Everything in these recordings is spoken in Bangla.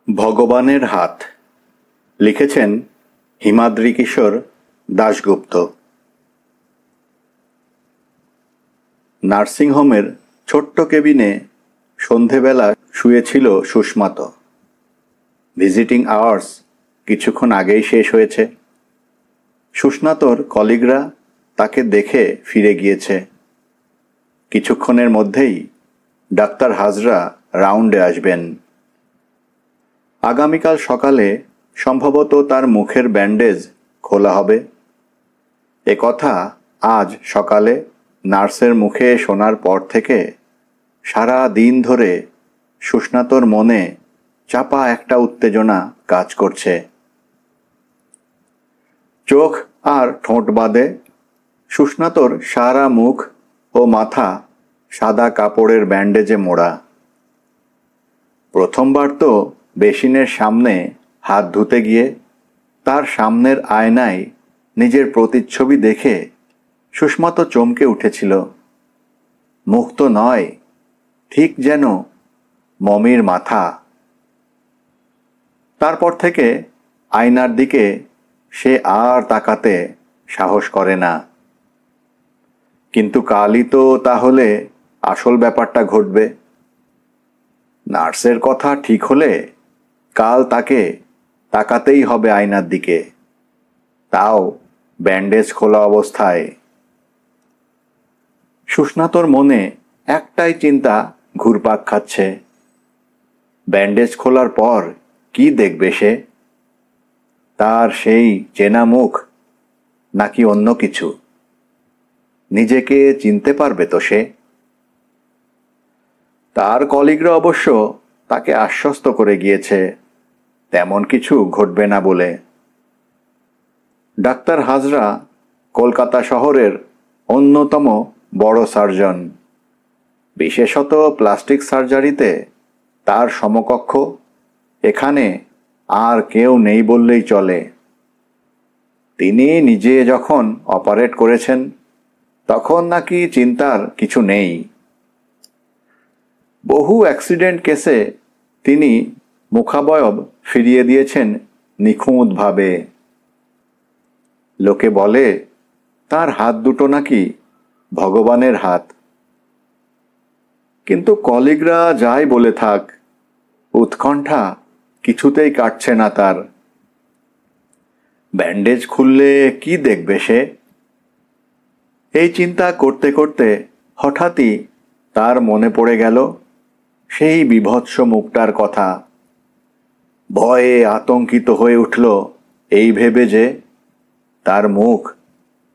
ভগবানের হাত লিখেছেন হিমাদ্রি কিশোর দাশগুপ্ত। নার্সিংহোমের ছোট্ট কেবিনে সন্ধেবেলা শুয়েছিল সুস্মাত। ভিজিটিং আওয়ার্স কিছুক্ষণ আগেই শেষ হয়েছে। সুস্নাতর কলিগরা তাকে দেখে ফিরে গিয়েছে। কিছুক্ষণের মধ্যেই ডাক্তার হাজরা রাউন্ডে আসবেন। আগামীকাল সকালে সম্ভবত তার মুখের ব্যান্ডেজ খোলা হবে। এ কথা আজ সকালে নার্সের মুখে শোনার পর থেকে সারা দিন ধরে সুস্নাতর মনে চাপা একটা উত্তেজনা কাজ করছে। চোখ আর ঠোঁট বাদে সুস্নাতর সারা মুখ ও মাথা সাদা কাপড়ের ব্যান্ডেজে মোড়া। প্রথমবার তো বেসিনের সামনে হাত ধুতে গিয়ে তার সামনের আয়নায় নিজের প্রতিচ্ছবি দেখে সুস্মাত চমকে উঠেছিল। মুখ তো নয়, ঠিক যেন মমির মাথা। তারপর থেকে আয়নার দিকে সে আর তাকাতে সাহস করে না। কিন্তু কালই তো তাহলে আসল ব্যাপারটা ঘটবে। নার্সের কথা ঠিক হলে কাল তাকে তাকাতেই হবে আয়নার দিকে, তাও ব্যান্ডেজ খোলা অবস্থায়। সুস্নাতর মনে একটাই চিন্তা ঘুরপাক খাচ্ছে, ব্যান্ডেজ খোলার পর কি দেখবে সে? তার সেই চেনা মুখ নাকি অন্য কিছু? নিজেকে চিনতে পারবে তো সে? তার কলিগরা অবশ্য তাকে আশ্বস্ত করে গিয়েছে তেমন কিছু ঘটবে না বলে। ডাক্তার হাজরা কলকাতা শহরের অন্যতম বড় সার্জন। বিশেষত প্লাস্টিক সার্জারিতে তার সমকক্ষ এখানে আর কেউ নেই বললেই চলে। তিনি নিজে যখন অপারেট করেছেন তখন নাকি চিন্তার কিছু নেই। বহু অ্যাক্সিডেন্ট কেসে তিনি মুখাবয়ব ফিরিয়ে দিয়েছেন নিখুঁতভাবে। লোকে বলে তার হাত দুটো নাকি ভগবানের হাত। কিন্তু কলিগরা যাই বলে থাক, উৎকণ্ঠা কিছুতেই কাটছে না তার। ব্যান্ডেজ খুললে কি দেখবে সে? এই চিন্তা করতে করতে হঠাৎই তার মনে পড়ে গেল সেই বীভৎস মুখটার কথা। ভয়ে আতঙ্কিত হয়ে উঠল এই ভেবে যে তার মুখ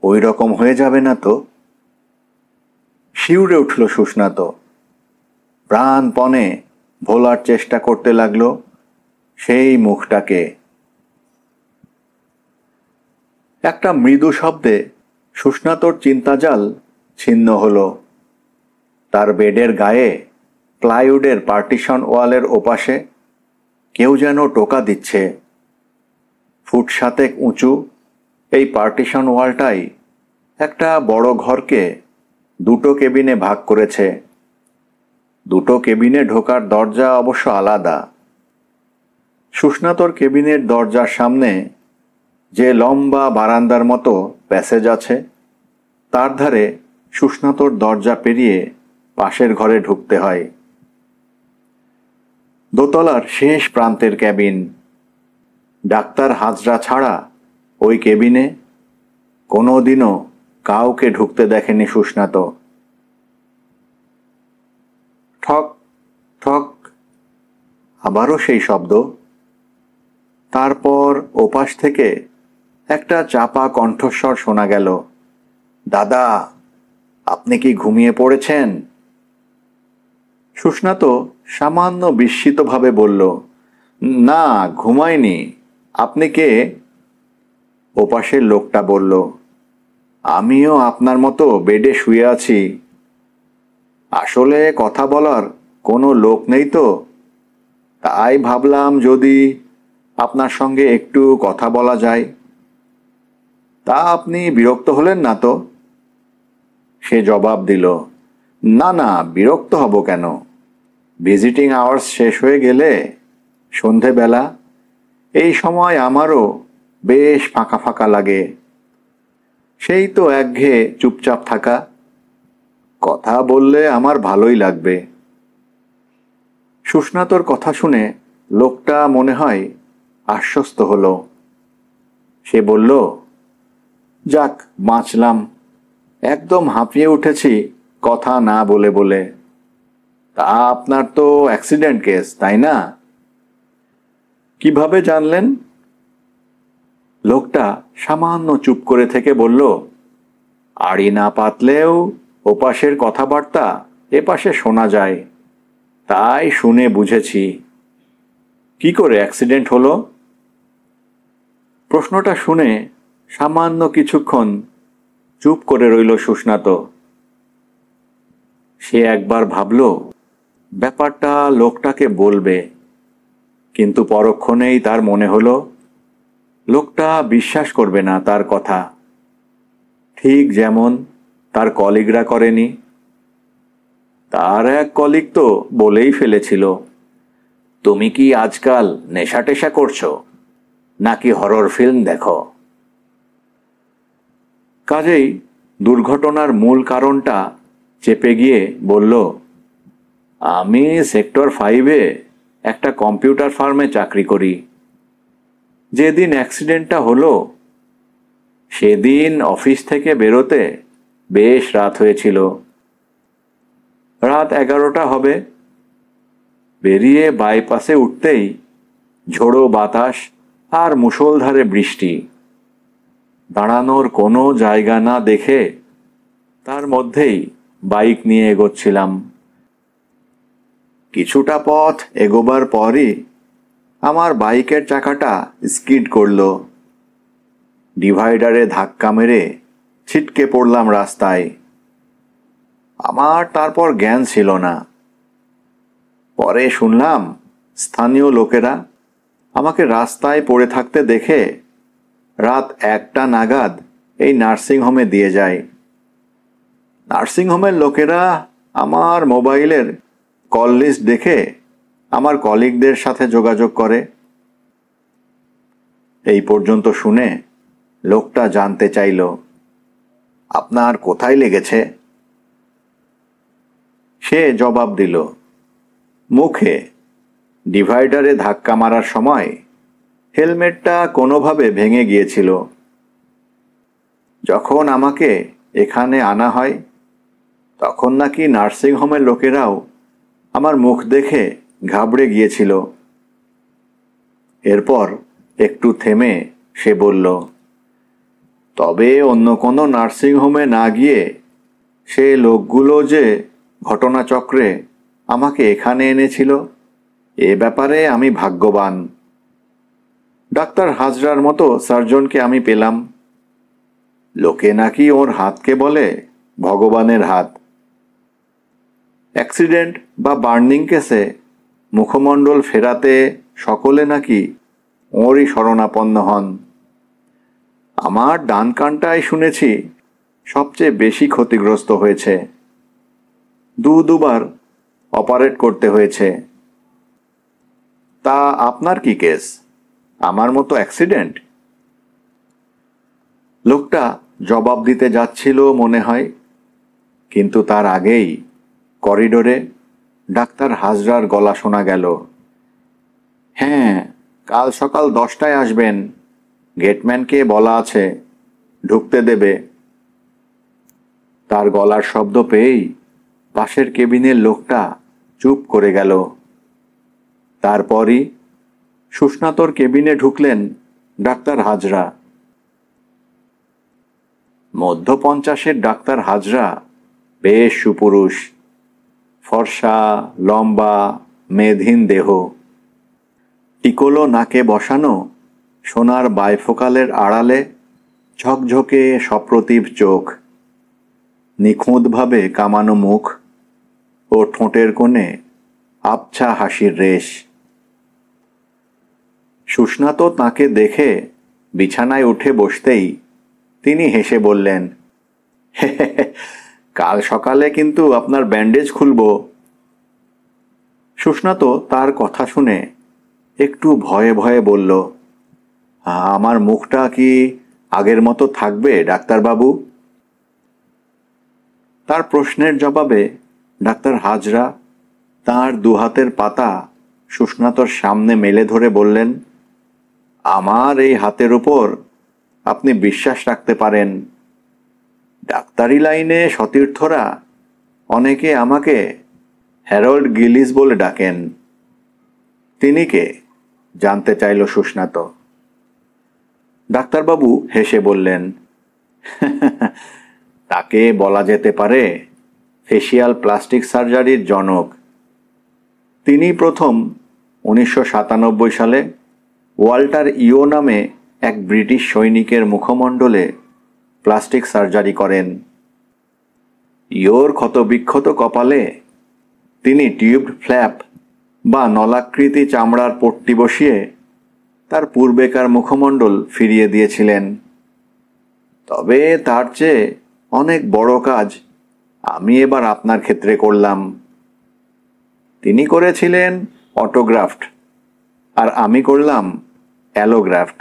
ওই রকম হয়ে যাবে না তো। শিউরে উঠল সুস্নাত। প্রাণপণে ভোলার চেষ্টা করতে লাগলো সেই মুখটাকে। একটা মৃদু শব্দে সুস্নাতর চিন্তাজাল ছিন্ন হলো। তার বেডের গায়ে প্লাইউডের পার্টিশন ওয়ালের ওপাশে কেউ যেন টোকা দিচ্ছে। ফুট 7 উঁচু এই পার্টিশন ওয়ালটাই একটা বড় ঘরকে দুটো কেবিনে ভাগ করেছে। দুটো কেবিনে ঢোকার দরজা অবশ্য আলাদা। সুস্নাতর কেবিনের দরজার সামনে যে লম্বা বারান্দার মতো প্যাসেজ আছে, তার ধারে সুস্নাতর দরজা পেরিয়ে পাশের ঘরে ঢুকতে হয়। দোতলার শেষ প্রান্তের ক্যাবিন। ডাক্তার হাজরা ছাড়া ওই কেবিনে কোনোদিনও কাউকে ঢুকতে দেখেনি সুস্নাত। ঠক ঠক, আবারও সেই শব্দ। তারপর ওপাশ থেকে একটা চাপা কণ্ঠস্বর শোনা গেল, দাদা, আপনি কি ঘুমিয়ে পড়েছেন? সুস্নাত সামান্য বিস্মিতভাবে বলল, না, ঘুমাইনি। আপনি কে? ওপাশের লোকটা বলল, আমিও আপনার মতো বেডে শুয়ে আছি। আসলে কথা বলার কোনো লোক নেই তো, তাই ভাবলাম যদি আপনার সঙ্গে একটু কথা বলা যায়। তা আপনি বিরক্ত হলেন না তো? সে জবাব দিল, না না, বিরক্ত হব কেন? ভিজিটিং আওয়ার্স শেষ হয়ে গেলে সন্ধেবেলা, এই সময় আমারও বেশ ফাঁকা ফাঁকা লাগে। সেই তো একঘেয়ে চুপচাপ থাকা। কথা বললে আমার ভালোই লাগবে। সুস্নাতর কথা শুনে লোকটা মনে হয় আশ্বস্ত হলো। সে বলল, যাক, বাঁচলাম। একদম হাঁপিয়ে উঠেছি কথা না বলে বলে। তা আপনার তো অ্যাক্সিডেন্ট কেস, তাই না? কিভাবে জানলেন? লোকটা সামান্য চুপ করে থেকে বলল, আড়ি না পাতলেও ওপাশের কথাবার্তা এপাশে শোনা যায়, তাই শুনে বুঝেছি। কি করে অ্যাক্সিডেন্ট হলো? প্রশ্নটা শুনে সামান্য কিছুক্ষণ চুপ করে রইল সুস্নাত। সে একবার ভাবল ব্যাপারটা লোকটাকে বলবে, কিন্তু পরক্ষণেই তার মনে হলো লোকটা বিশ্বাস করবে না তার কথা, ঠিক যেমন তার কলিগরা করেনি। তার এক কলিগ তো বলেই ফেলেছিল, তুমি কি আজকাল নেশা টেশা করছো, নাকি হরর ফিল্ম দেখো? কাজেই দুর্ঘটনার মূল কারণটা চেপে গিয়ে বলল, আমি সেক্টর 5-এ একটা কম্পিউটার ফার্মে চাকরি করি। যেদিন অ্যাক্সিডেন্টটা হলো সেদিন অফিস থেকে বেরোতে বেশ রাত হয়েছিল। রাত 11টা হবে। বেরিয়ে বাইপাসে উঠতেই ঝোড়ো বাতাস আর মুষলধারে বৃষ্টি। দাঁড়ানোর কোনো জায়গা না দেখে তার মধ্যেই বাইক নিয়ে এগোচ্ছিলাম। কিছুটা পথ এগোবার পরই আমার বাইকের চাকাটা স্কিড করলো। ডিভাইডারে ধাক্কা মেরে ছিটকে পড়লাম রাস্তায়। আমার তারপর জ্ঞান ছিল না। পরে শুনলাম স্থানীয় লোকেরা আমাকে রাস্তায় পড়ে থাকতে দেখে রাত 1টা নাগাদ এই নার্সিংহোমে দিয়ে যায়। নার্সিংহোমের লোকেরা আমার মোবাইলের কল লিস্ট দেখে আমার কলিগদের সাথে যোগাযোগ করে। এই পর্যন্ত শুনে লোকটা জানতে চাইল, আপনার কোথায় লেগেছে? সে জবাব দিল, মুখে। ডিভাইডারে ধাক্কা মারার সময় হেলমেটটা কোনোভাবে ভেঙে গিয়েছিল। যখন আমাকে এখানে আনা হয় তখন নাকি নার্সিংহোমের লোকেরাও আমার মুখ দেখে ঘাবড়ে গিয়েছিল। এরপর একটু থেমে সে বলল, তবে অন্য কোনো নার্সিংহোমে না গিয়ে সে লোকগুলো যে ঘটনাচক্রে আমাকে এখানে এনেছিল, এ ব্যাপারে আমি ভাগ্যবান। ডাক্তার হাজরার মতো সার্জনকে আমি পেলাম। লোকে নাকি ওর হাতকে বলে ভগবানের হাত। অ্যাক্সিডেন্ট বা বার্নিং কেসে মুখমণ্ডল ফেরাতে সকলে নাকি ওরই শরণাপন্ন হন। আমার ডান কানটাই শুনেছি সবচেয়ে বেশি ক্ষতিগ্রস্ত হয়েছে। দুবার অপারেট করতে হয়েছে। তা আপনার কি কেস? আমার মতো অ্যাক্সিডেন্ট? লোকটা জবাব দিতে যাচ্ছিল মনে হয়, কিন্তু তার আগেই করিডোরে ডাক্তার হাজরার গলা শোনা গেল, হ্যাঁ, কাল সকাল 10টায় আসবেন, গেটম্যানকে বলা আছে, ঢুকতে দেবে। তার গলার শব্দ পেয়েই পাশের কেবিনের লোকটা চুপ করে গেল। তারপরই সুস্নাতর কেবিনে ঢুকলেন ডাক্তার হাজরা। মধ্য 50-এর ডাক্তার হাজরা বেশ সুপুরুষ, ফর্সা, লম্বা, মেদহীন দেহ, টিকোলো নাকে বসানো সোনার বাইফোকালের আড়ালে ঝকঝকে সপ্রতিভ চোখ, নিখুঁতভাবে কামানো মুখ ও ঠোঁটের কোণে আবছা হাসির রেশ। সুস্নাত তাঁকে দেখে বিছানায় উঠে বসতেই তিনি হেসে বললেন, কাল সকালে কিন্তু আপনার ব্যান্ডেজ খুলব। সুস্নাত তার কথা শুনে একটু ভয়ে ভয়ে বলল, আমার মুখটা কি আগের মতো থাকবে ডাক্তারবাবু? তার প্রশ্নের জবাবে ডাক্তার হাজরা তাঁর দুহাতের পাতা সুস্নাতর সামনে মেলে ধরে বললেন, আমার এই হাতের উপর আপনি বিশ্বাস রাখতে পারেন। ডাক্তারি লাইনে সতীর্থরা অনেকে আমাকে হ্যারল্ড গিলিস বলে ডাকেন। তিনি কে? জানতে চাইল সুস্নাত। ডাক্তারবাবু হেসে বললেন, তাকে বলা যেতে পারে ফেসিয়াল প্লাস্টিক সার্জারির জনক। তিনি প্রথম 1997 সালে ওয়াল্টার ইও নামে এক ব্রিটিশ সৈনিকের মুখমণ্ডলে প্লাস্টিক সার্জারি করেন। ইওর ক্ষতবিক্ষত কপালে তিনি টিউবড ফ্ল্যাপ বা নলাকৃতি চামড়ার পট্টি বসিয়ে তার পূর্বেকার মুখমণ্ডল ফিরিয়ে দিয়েছিলেন। তবে তার চেয়ে অনেক বড় কাজ আমি এবার আপনার ক্ষেত্রে করলাম। তিনি করেছিলেন অটোগ্রাফট, আর আমি করলাম অ্যালোগ্রাফট।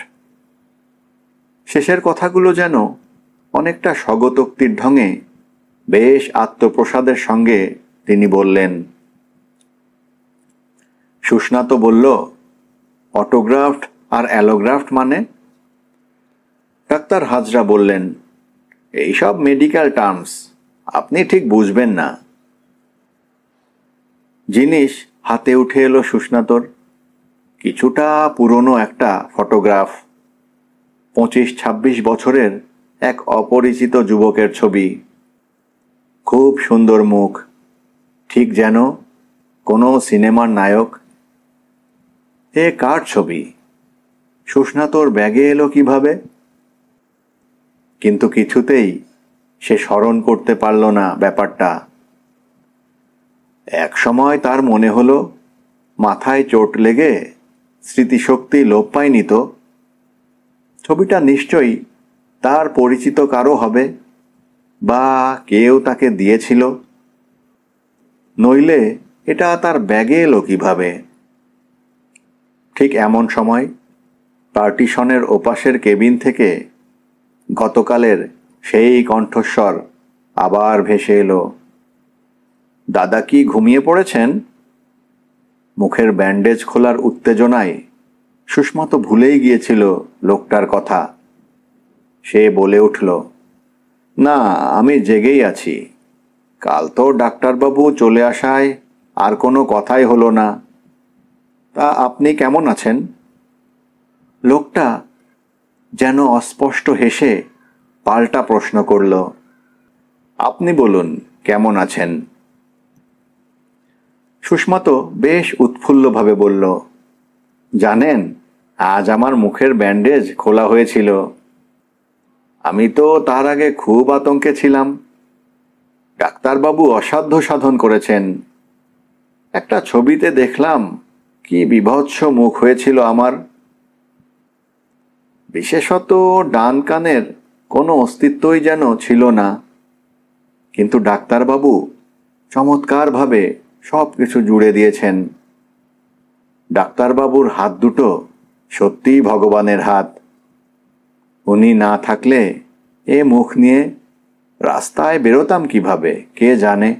শেষের কথাগুলো যেন অনেকটা স্বগতোক্তির ঢঙে বেশ আত্মপ্রসাদের সঙ্গে তিনি বললেন। সুস্নাত বলল, অটোগ্রাফট আর অ্যালোগ্রাফট মানে? ডাক্তার হাজরা বললেন, এইসব মেডিকেল টার্মস আপনি ঠিক বুঝবেন না। জিনিস হাতে উঠে এলো সুস্নাতর। কিছুটা পুরনো একটা ফটোগ্রাফ। 25-26 বছরের এক অপরিচিত যুবকের ছবি। খুব সুন্দর মুখ, ঠিক যেন কোনো সিনেমার নায়ক। এ কার ছবি? সুস্নাতর ব্যাগে এলো কিভাবে? কিন্তু কিছুতেই সে স্মরণ করতে পারল না ব্যাপারটা। এক সময় তার মনে হলো মাথায় চোট লেগে স্মৃতিশক্তি লোপ পায়নি তো। ছবিটা নিশ্চয়ই তার পরিচিত কারো হবে, বা কেউ তাকে দিয়েছিল। নইলে এটা তার ব্যাগে এলো কিভাবে? ঠিক এমন সময় পার্টিশনের ওপাশের কেবিন থেকে গতকালের সেই কণ্ঠস্বর আবার ভেসে এলো, দাদা কি ঘুমিয়ে পড়েছেন? মুখের ব্যান্ডেজ খোলার উত্তেজনায় সুস্মা তো ভুলেই গিয়েছিল লোকটার কথা। সে বলে উঠল, না, আমি জেগেই আছি। কাল তো ডাক্তারবাবু চলে আসায় আর কোনো কথাই হলো না। তা আপনি কেমন আছেন? লোকটা যেন অস্পষ্ট হেসে পাল্টা প্রশ্ন করল, আপনি বলুন কেমন আছেন? সুস্মা তো বেশ উৎফুল্লভাবে বলল, জানেন, আজ আমার মুখের ব্যান্ডেজ খোলা হয়েছিল। আমি তো তার আগে খুব আতঙ্কে ছিলাম। ডাক্তারবাবু অসাধ্য সাধন করেছেন। একটা ছবিতে দেখলাম কি বীভৎস মুখ হয়েছিল আমার। বিশেষত ডান কানের কোনো অস্তিত্বই যেন ছিল না। কিন্তু ডাক্তারবাবু চমৎকারভাবে সব কিছু জুড়ে দিয়েছেন। ডাক্তারবাবুর হাত দুটো সত্যিই ভগবানের হাত। উনি না থাকলে এ মুখ নিয়ে রাস্তায় বেরোতাম কিভাবে কে জানে।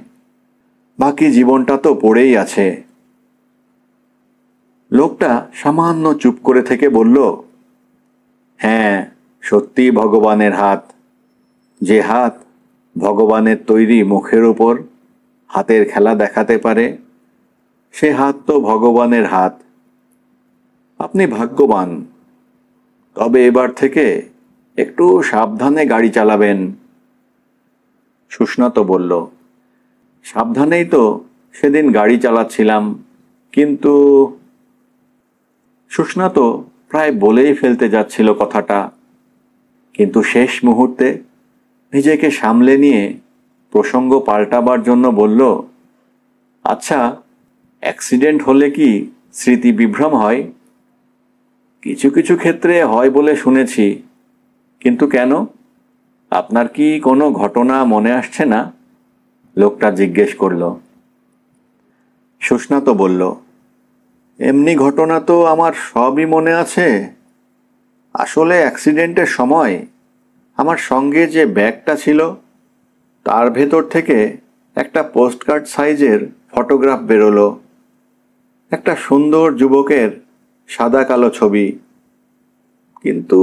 বাকি জীবনটা তো পড়েই আছে। লোকটা সামান্য চুপ করে থেকে বলল, হ্যাঁ, সত্যি ভগবানের হাত। যে হাত ভগবানের তৈরি মুখের উপর হাতের খেলা দেখাতে পারে, সে হাত তো ভগবানের হাত। আপনি ভাগ্যবান। তবে এবার থেকে একটু সাবধানে গাড়ি চালাবেন। সুস্নাত বলল, সাবধানেই তো সেদিন গাড়ি চালাচ্ছিলাম, কিন্তু। সুস্নাত প্রায় বলেই ফেলতে যাচ্ছিল কথাটা, কিন্তু শেষ মুহূর্তে নিজেকে সামলে নিয়ে প্রসঙ্গ পাল্টাবার জন্য বলল, আচ্ছা, অ্যাক্সিডেন্ট হলে কি স্মৃতি বিভ্রম হয়? কিছু কিছু ক্ষেত্রে হয় বলে শুনেছি, কিন্তু কেন? আপনার কি কোনো ঘটনা মনে আসছে না? লোকটা জিজ্ঞেস করল। সুস্নাত বলল, এমনি ঘটনা তো আমার সবই মনে আছে। আসলে অ্যাক্সিডেন্টের সময় আমার সঙ্গে যে ব্যাগটা ছিল তার ভেতর থেকে একটা পোস্টকার্ড সাইজের ফটোগ্রাফ বেরোলো। একটা সুন্দর যুবকের সাদা কালো ছবি। কিন্তু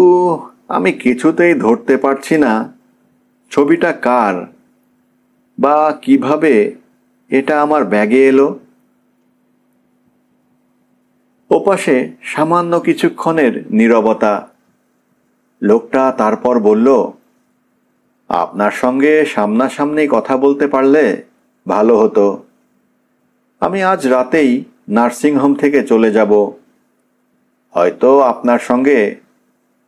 আমি কিছুতেই ধরতে পারছি না ছবিটা কার বা কিভাবে এটা আমার ব্যাগে এলো। ওপাশে সামান্য কিছুক্ষণের নীরবতা। লোকটা তারপর বলল, আপনার সঙ্গে সামনাসামনি কথা বলতে পারলে ভালো হতো। আমি আজ রাতেই নার্সিংহোম থেকে চলে যাব। হয়তো আপনার সঙ্গে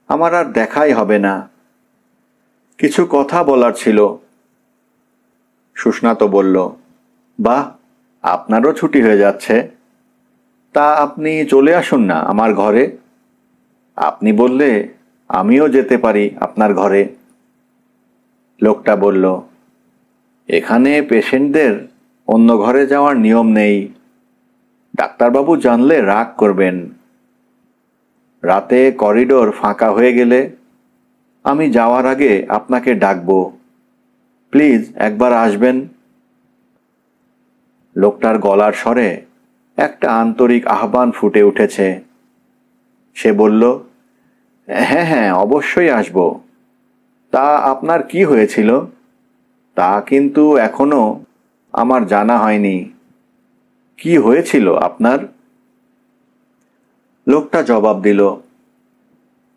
আমার আর দেখাই হবে না। কিছু কথা বলার ছিল। সুস্নাত বলল, বাহ, আপনারও ছুটি হয়ে যাচ্ছে। তা আপনি চলে আসুন না আমার ঘরে। আপনি বললে আমিও যেতে পারি আপনার ঘরে। লোকটা বলল, এখানে পেশেন্টদের অন্য ঘরে যাওয়ার নিয়ম নেই। ডাক্তারবাবু জানলে রাগ করবেন। রাতে করিডোর ফাঁকা হয়ে গেলে আমি যাওয়ার আগে আপনাকে ডাকব। প্লিজ একবার আসবেন। লোকটার গলার স্বরে একটা আন্তরিক আহ্বান ফুটে উঠেছে। সে বলল, হ্যাঁ হ্যাঁ, অবশ্যই আসব। তা আপনার কি হয়েছিল তা কিন্তু এখনো আমার জানা হয়নি। কি হয়েছিল আপনার? লোকটা জবাব দিল,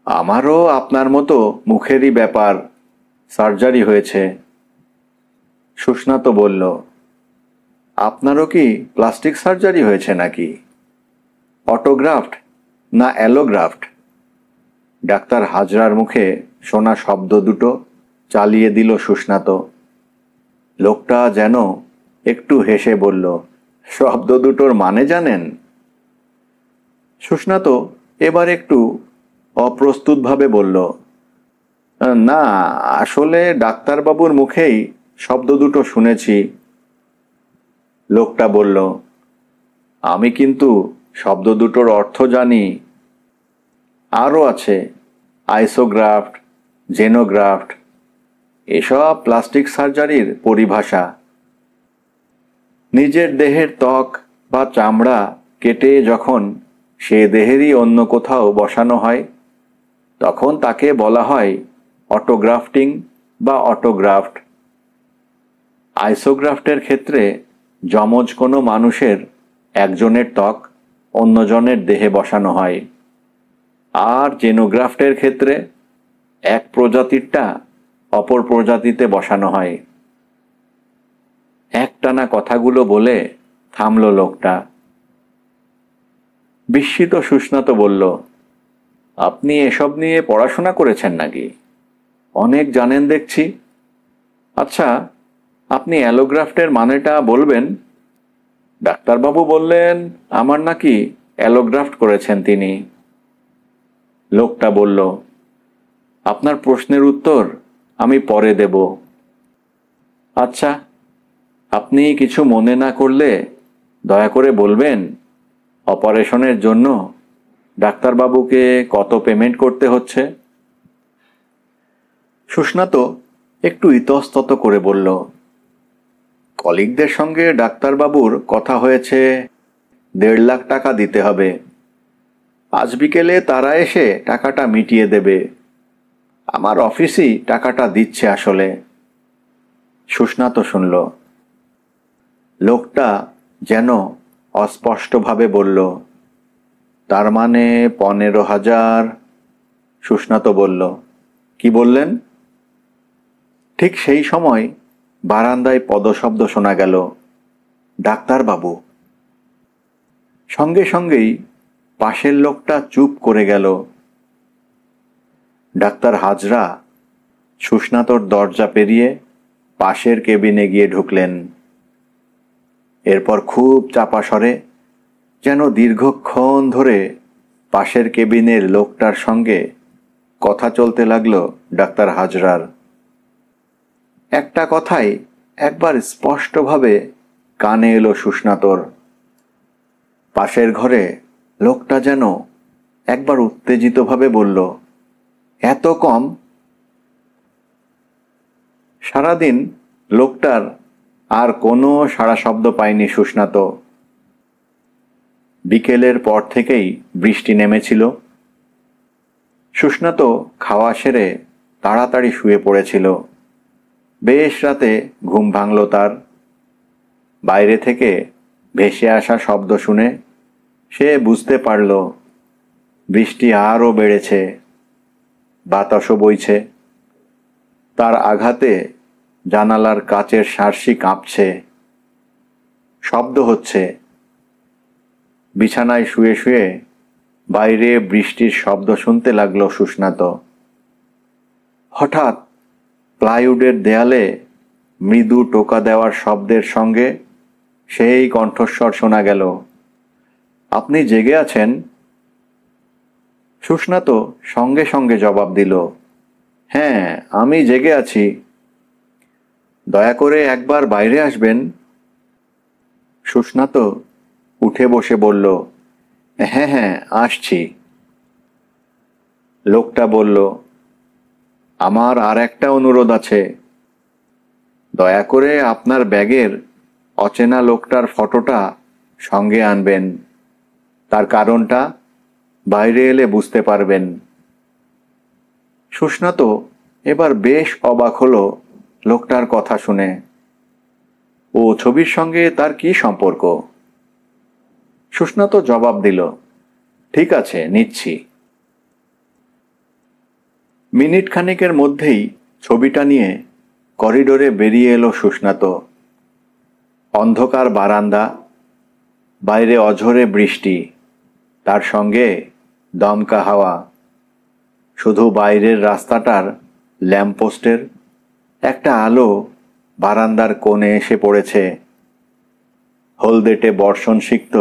আমারও আপনার মতো মুখেরই ব্যাপার, সার্জারি হয়েছে। সুস্নাত বলল, আপনারও কি প্লাস্টিক সার্জারি হয়েছে নাকি? অটোগ্রাফট না অ্যালোগ্রাফট? ডাক্তার হাজরার মুখে শোনা শব্দ দুটো চালিয়ে দিল সুস্নাত। লোকটা যেন একটু হেসে বলল, শব্দ দুটোর মানে জানেন? সুস্নাত এবার একটু অপ্রস্তুতভাবে বলল, না, আসলে ডাক্তারবাবুর মুখেই শব্দ দুটো শুনেছি। লোকটা বলল, আমি কিন্তু শব্দ দুটোর অর্থ জানি। আরও আছে আইসোগ্রাফট, জেনোগ্রাফট, এসব প্লাস্টিক সার্জারির পরিভাষা। নিজের দেহের ত্বক বা চামড়া কেটে যখন সে দেহেরই অন্য কোথাও বসানো হয় তখন তাকে বলা হয় অটোগ্রাফটিং বা অটোগ্রাফট। আইসোগ্রাফটের ক্ষেত্রে যমজ কোনো মানুষের একজনের ত্বক অন্যজনের দেহে বসানো হয়। আর জেনোগ্রাফটের ক্ষেত্রে এক প্রজাতিরটা অপর প্রজাতিতে বসানো হয়। একটানা কথাগুলো বলে থামল লোকটা। বিস্মিত সুস্নাত বলল, আপনি এসব নিয়ে পড়াশোনা করেছেন নাকি? অনেক জানেন দেখছি। আচ্ছা, আপনি অ্যালোগ্রাফটের মানেটা বলবেন? ডাক্তারবাবু বললেন আমার নাকি অ্যালোগ্রাফট করেছেন তিনি। লোকটা বলল, আপনার প্রশ্নের উত্তর আমি পরে দেব। আচ্ছা, আপনি কিছু মনে না করলে দয়া করে বলবেন অপারেশনের জন্য ডাক্তারবাবুকে কত পেমেন্ট করতে হচ্ছে? সুস্নাত একটু ইতস্তত করে বলল, কলিগদের সঙ্গে ডাক্তারবাবুর কথা হয়েছে 1.5 লাখ টাকা দিতে হবে। আজ বিকেলে তারা এসে টাকাটা মিটিয়ে দেবে। আমার অফিসই টাকাটা দিচ্ছে আসলে। সুস্নাত শুনল। লোকটা যেন অস্পষ্টভাবে বলল, তার মানে 15,000। সুস্নাত বলল, কি বললেন? ঠিক সেই সময় বারান্দায় পদশব্দ শোনা গেল, ডাক্তারবাবু। সঙ্গে সঙ্গেই পাশের লোকটা চুপ করে গেল। ডাক্তার হাজরা সুস্নাতর দরজা পেরিয়ে পাশের কেবিনে গিয়ে ঢুকলেন। এরপর খুব চাপা স্বরে, যেন দীর্ঘক্ষণ ধরে পাশের কেবিনের লোকটার সঙ্গে কথা চলতে লাগলো ডাক্তার হাজরার। একটা কথাই একবার স্পষ্টভাবে কানে এলো সুস্নাতর, পাশের ঘরে লোকটা যেন একবার উত্তেজিতভাবে বলল, এত কম? সারাদিন লোকটার আর কোনো সাড়া শব্দ পায়নি সুস্নাত। বিকেলের পর থেকেই বৃষ্টি নেমেছিল। সুস্নাত খাওয়া সেরে তাড়াতাড়ি শুয়ে পড়েছিল। বেশ রাতে ঘুম ভাঙল তার। বাইরে থেকে ভেসে আসা শব্দ শুনে সে বুঝতে পারল বৃষ্টি আরও বেড়েছে, বাতাসও বইছে। তার আঘাতে জানালার কাচের শার্সি কাঁপছে, শব্দ হচ্ছে। বিছানায় শুয়ে শুয়ে বাইরে বৃষ্টির শব্দ শুনতে লাগলো সুস্নাত। হঠাৎ প্লাইউডের দেয়ালে মৃদু টোকা দেওয়ার শব্দের সঙ্গে সেই কণ্ঠস্বর শোনা গেল, আপনি জেগে আছেন? সুস্নাত সঙ্গে সঙ্গে জবাব দিল, হ্যাঁ, আমি জেগে আছি। দয়া করে একবার বাইরে আসবেন। সুস্নাত উঠে বসে বলল, হ্যাঁ হ্যাঁ, আসছি। লোকটা বলল, আমার আর একটা অনুরোধ আছে। দয়া করে আপনার ব্যাগের অচেনা লোকটার ফটোটা সঙ্গে আনবেন। তার কারণটা বাইরে এলে বুঝতে পারবেন। সুস্নাত এবার বেশ অবাক হলো লোকটার কথা শুনে। ও ছবির সঙ্গে তার কি সম্পর্ক? সুস্নাত জবাব দিল, ঠিক আছে, নিচ্ছি। মিনিট খানেকের মধ্যেই ছবিটা নিয়ে করিডোরে বেরিয়ে এলো সুস্নাত। অন্ধকার বারান্দা, বাইরে অঝোরে বৃষ্টি, তার সঙ্গে দমকা হাওয়া। শুধু বাইরের রাস্তাটার ল্যাম্পপোস্টের একটা আলো বারান্দার কোণে এসে পড়েছে, হলদেটে বর্ষণ সিক্ত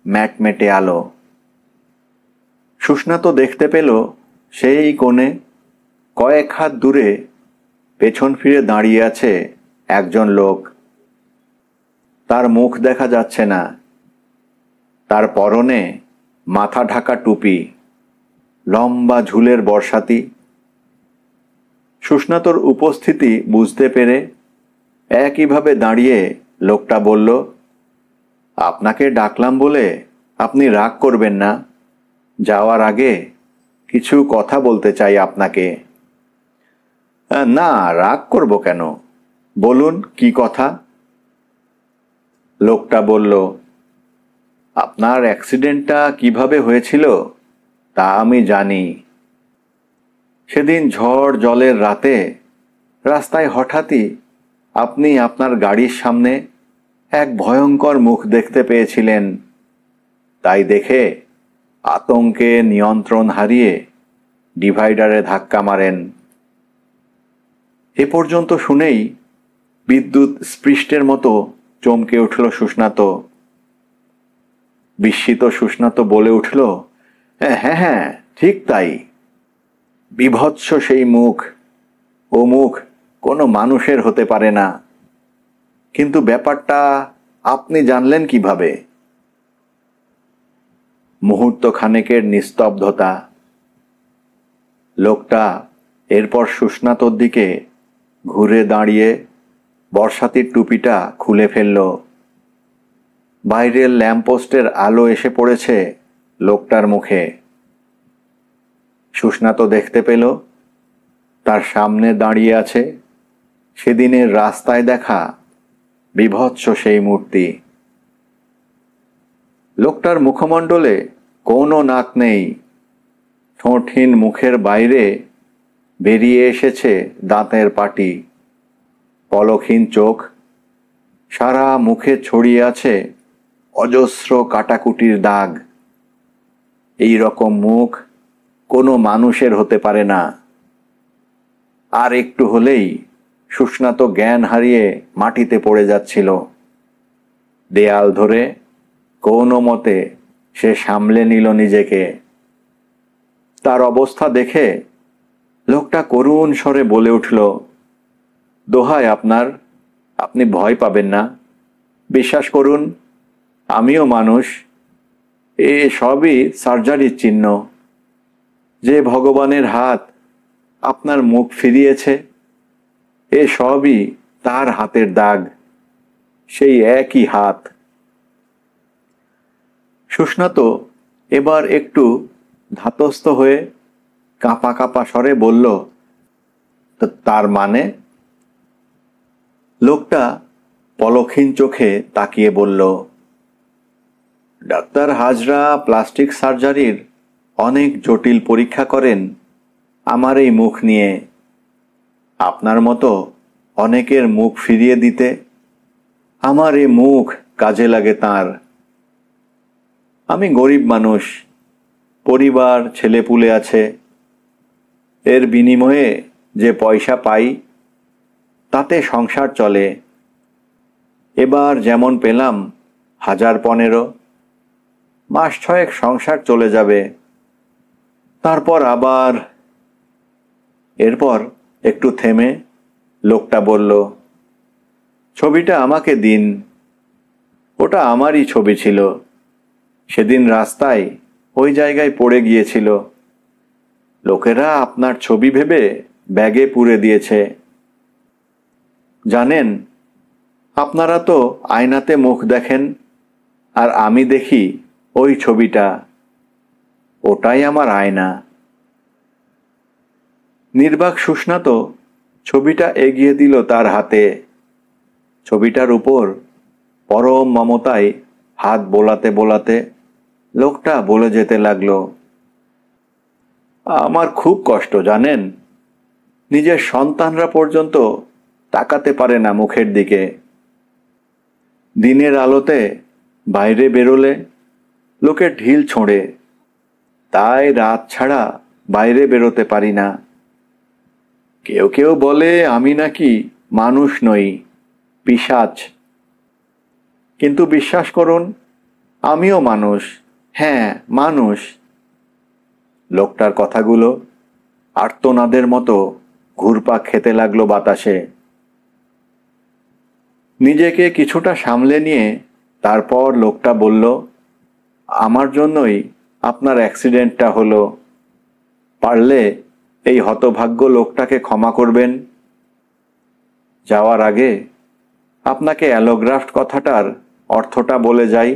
ম্যাটমেটে আলো। সুস্নাত দেখতে পেল সেই কোণে কয়েক হাত দূরে পেছন ফিরে দাঁড়িয়ে আছে একজন লোক। তার মুখ দেখা যাচ্ছে না। তার পরনে মাথা ঢাকা টুপি, লম্বা ঝুলের বর্ষাতি। সুস্নাতর উপস্থিতি বুঝতে পেরে একইভাবে দাঁড়িয়ে লোকটা বলল, আপনাকে ডাকলাম বলে আপনি রাগ করবেন না। যাওয়ার আগে কিছু কথা বলতে চাই আপনাকে। না, রাগ করব কেন? বলুন, কি কথা? লোকটা বলল, আপনার অ্যাক্সিডেন্টটা কিভাবে হয়েছিল তা আমি জানি। সেদিন ঝড় জলের রাতে রাস্তায় হঠাৎই আপনি আপনার গাড়ির সামনে এক ভয়ঙ্কর মুখ দেখতে পেয়েছিলেন। তাই দেখে আতঙ্কে নিয়ন্ত্রণ হারিয়ে ডিভাইডারে ধাক্কা মারেন। এ পর্যন্ত শুনেই বিদ্যুৎ স্পৃষ্টের মতো চমকে উঠল সুস্নাত। বিস্মিত সুস্নাত বলে উঠল, হ্যাঁ হ্যাঁ, ঠিক তাই। বিভৎস সেই মুখ। ও মুখ কোনো মানুষের হতে পারে না। কিন্তু ব্যাপারটা আপনি জানলেন কিভাবে? মুহূর্ত খানেকের নিস্তব্ধতা। লোকটা এরপর সুস্নাতর দিকে ঘুরে দাঁড়িয়ে বর্ষাতির টুপিটা খুলে ফেলল। বাইরের ল্যাম্পপোস্টের আলো এসে পড়েছে লোকটার মুখে। সুস্নাত দেখতে পেল তার সামনে দাঁড়িয়ে আছে সেদিনের রাস্তায় দেখা বিভৎস সেই মূর্তি। লোকটার মুখমণ্ডলে কোনো নাক নেই। ঠোঁটহীন মুখের বাইরে বেরিয়ে এসেছে দাঁতের পাটি, পলকহীন চোখ। সারা মুখে ছড়িয়ে আছে অজস্র কাটাকুটির দাগ। এই রকম মুখ কোনো মানুষের হতে পারে না। আর একটু হলেই সুস্নাত জ্ঞান হারিয়ে মাটিতে পড়ে যাচ্ছিল। দেয়াল ধরে কোনো মতে সে সামলে নিল নিজেকে। তার অবস্থা দেখে লোকটা করুণ স্বরে বলে উঠল, দোহাই আপনার, আপনি ভয় পাবেন না। বিশ্বাস করুন, আমিও মানুষ। এ সবই সার্জারির চিহ্ন। যে ভগবানের হাত আপনার মুখ ফিরিয়েছে, এ সবই তার হাতের দাগ, সেই একই হাত। সুস্নাত এবার একটু ধাতস্থ হয়ে কাঁপা কাঁপা স্বরে বলল, তার মানে? লোকটা পলকহীন চোখে তাকিয়ে বলল, ডাক্তার হাজরা প্লাস্টিক সার্জারির অনেক জটিল পরীক্ষা করেন আমার এই মুখ নিয়ে। আপনার মতো অনেকের মুখ ফিরিয়ে দিতে আমার এই মুখ কাজে লাগে তাঁর। আমি গরিব মানুষ, পরিবার ছেলেপুলে আছে। এর বিনিময়ে যে পয়সা পাই তাতে সংসার চলে। এবার যেমন পেলাম ১,০১৫, মাস ৬ সংসার চলে যাবে, তারপর আবার। এরপর একটু থেমে লোকটা বলল, ছবিটা আমাকে দিন। ওটা আমারই ছবি ছিল, সেদিন রাস্তায় ওই জায়গায় পড়ে গিয়েছিল। লোকেরা আপনার ছবি ভেবে ব্যাগে পুরে দিয়েছে। জানেন, আপনারা তো আয়নাতে মুখ দেখেন, আর আমি দেখি ওই ছবিটা। ওটাই আমার আয়না। নির্বাক সুস্নাত ছবিটা এগিয়ে দিল তার হাতে। ছবিটার উপর পরম মমতায় হাত বোলাতে বোলাতে লোকটা বলে যেতে লাগলো, আমার খুব কষ্ট জানেন। নিজের সন্তানরা পর্যন্ত তাকাতে পারে না মুখের দিকে। দিনের আলোতে বাইরে বেরোলে লোকে ঢিল ছোঁড়ে, তাই রাত ছাড়া বাইরে বেরোতে পারি না। কেউ কেউ বলে আমি নাকি মানুষ নই, পিশাচ। কিন্তু বিশ্বাস করুন, আমিও মানুষ। হ্যাঁ, মানুষ। লোকটার কথাগুলো আর্তনাদের মতো ঘুরপাক খেতে লাগলো বাতাসে। নিজেকে কিছুটা সামলে নিয়ে তারপর লোকটা বলল, আমার জন্যই আপনার অ্যাক্সিডেন্টটা হলো। পারলে এই হতভাগ্য লোকটাকে ক্ষমা করবেন। যাওয়ার আগে আপনাকে অ্যালোগ্রাফট কথাটার অর্থটা বলে যাই।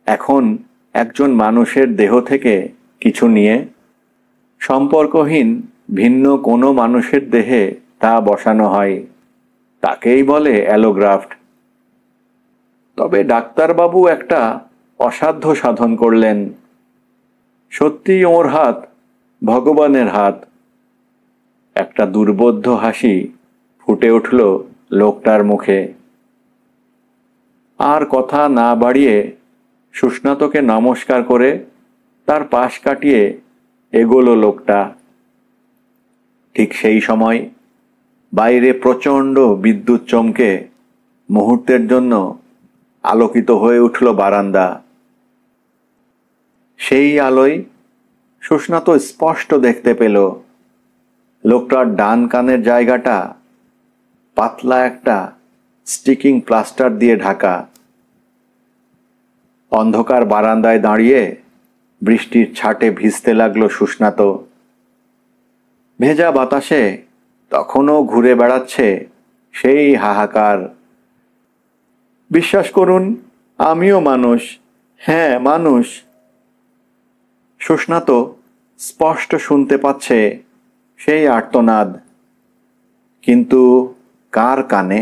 এখন একজন মানুষের দেহ থেকে কিছু নিয়ে সম্পর্কহীন ভিন্ন কোনো মানুষের দেহে তা বসানো হয়, তাকেই বলে অ্যালোগ্রাফট। তবে ডাক্তারবাবু একটা অসাধ্য সাধন করলেন। সত্যিই ওর হাত ভগবানের হাত। একটা দুর্বোধ্য হাসি ফুটে উঠল লোকটার মুখে। আর কথা না বাড়িয়ে সুস্নাতকে নমস্কার করে তার পাশ কাটিয়ে এগোলো লোকটা। ঠিক সেই সময় বাইরে প্রচণ্ড বিদ্যুৎ চমকে মুহূর্তের জন্য আলোকিত হয়ে উঠল বারান্দা। সেই আলোয় সুস্নাত স্পষ্ট দেখতে পেল লোকটার ডান কানের জায়গাটা পাতলা একটা স্টিকিং প্লাস্টার দিয়ে ঢাকা। অন্ধকার বারান্দায় দাঁড়িয়ে বৃষ্টির ছাটে ভিজতে লাগলো সুস্নাত। ভেজা বাতাসে তখনও ঘুরে বেড়াচ্ছে সেই হাহাকার, বিশ্বাস করুন আমিও মানুষ। হ্যাঁ, মানুষ। সুস্নাত স্পষ্ট শুনতে পাচ্ছে সেই আর্তনাদ, কিন্তু কার কানে?